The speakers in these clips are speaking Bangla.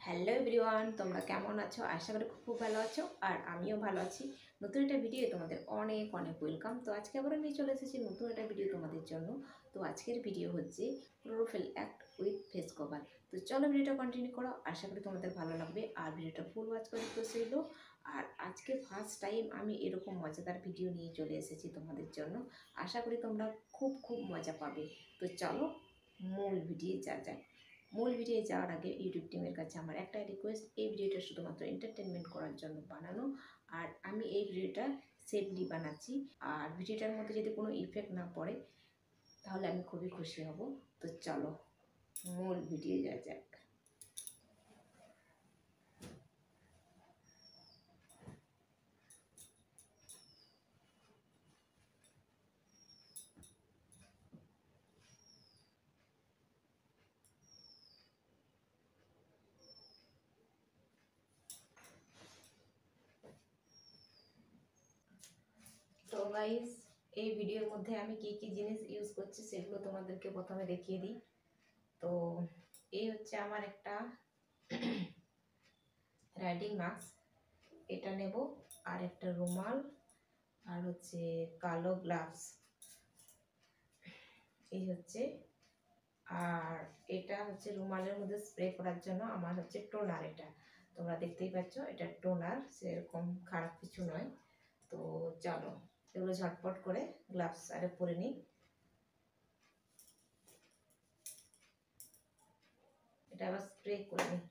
হ্যালো এভরিওয়ান, তোমরা কেমন আছো? আশা করি খুব ভালো আছো আর আমিও ভালো আছি। নতুন একটা ভিডিও তোমাদের অনেক অনেক ওয়েলকাম। তো আজকে আবার আমি চলে এসেছি নতুন একটা ভিডিও তোমাদের জন্য। তো আজকের ভিডিও হচ্ছে chlorophyll act with face cover. তো চলো ভিডিওটা কন্টিনিউ করো, আশা করি তোমাদের ভালো লাগবে আর ভিডিওটা ফুল ওয়াচ করে দেখতে হলো। আর আজকে ফার্স্ট টাইম আমি এরকম মজাদার ভিডিও নিয়ে চলে এসেছি তোমাদের জন্য। আশা করি তোমরা খুব খুব মজা পাবে। তো চলো মূল ভিডিও যাক। মূল ভিডিও যাওয়ার আগে ইউটিউব টিমের কাছে আমার একটা রিকোয়েস্ট, এই ভিডিওটা শুধুমাত্র এন্টারটেনমেন্ট করার জন্য বানানো। আর আমি এই ভিডিওটা সেফলি বানাচ্ছি। আর ভিডিওটার মধ্যে যদি কোনো ইফেক্ট না পড়ে তাহলে আমি খুবই খুশি হব। তো চলো মূল ভিডিও যাওয়া যাক। তো গাইস, এই ভিডিওর মধ্যে আমি কি কি জিনিস ইউজ করছি সেগুলো তোমাদেরকে প্রথমে দেখিয়ে দিই। তো এই হচ্ছে আমার একটা রাইডিং মাস্ক, এটা নেব। আর একটা রুমাল, আর হচ্ছে কালো গ্লাভস, এই হচ্ছে। আর এটা হচ্ছে রুমালের মধ্যে স্প্রে করার জন্য আমার হচ্ছে টোনার। এটা তোমরা দেখতেই পাচ্ছ, এটা টোনার, সেরকম খারাপ কিছু নয়। তো চলো এগুলো ঝটপট করে গ্লাভস আরে পরে নিই। এটা আবার স্প্রে করে নিই।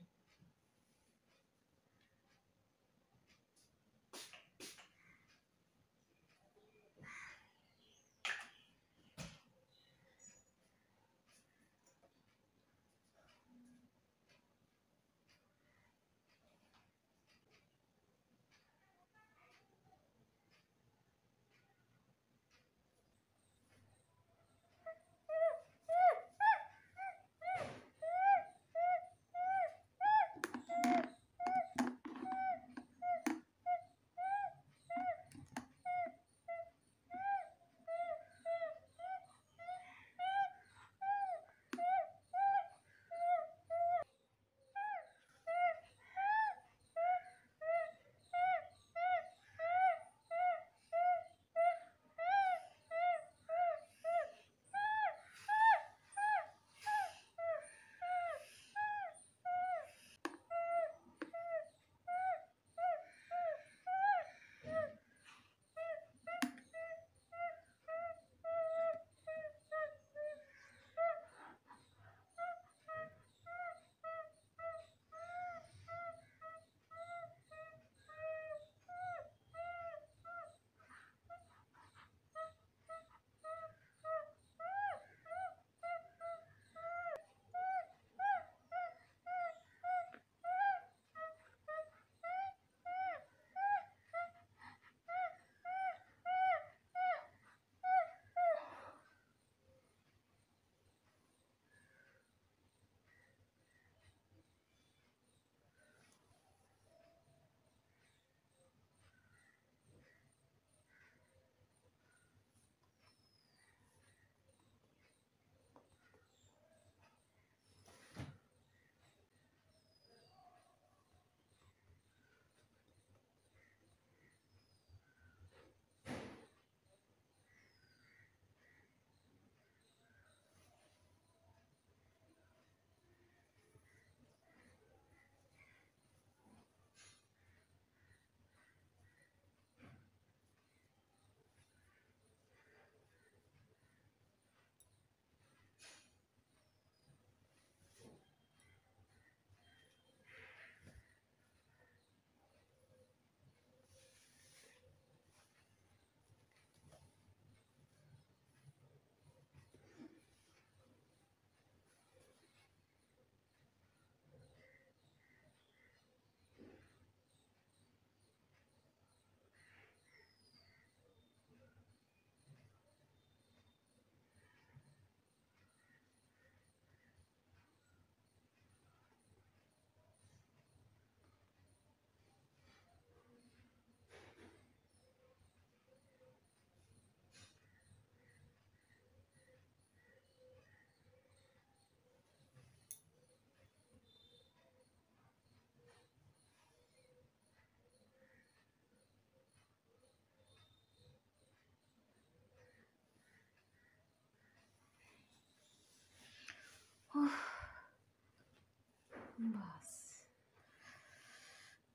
বাস।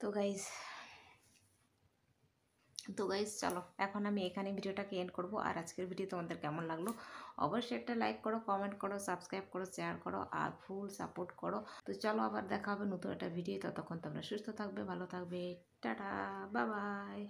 তো গাইজ চলো এখন আমি এখানে ভিডিওটাকে এন্ড করব। আর আজকের ভিডিও তোমাদের কেমন লাগলো অবশ্যই একটা লাইক করো, কমেন্ট করো, সাবস্ক্রাইব করো, শেয়ার করো আর ফুল সাপোর্ট করো। তো চলো আবার দেখা হবে নতুন একটা ভিডিও। ততক্ষণ তোমরা সুস্থ থাকবে, ভালো থাকবে। Tata, bye bye.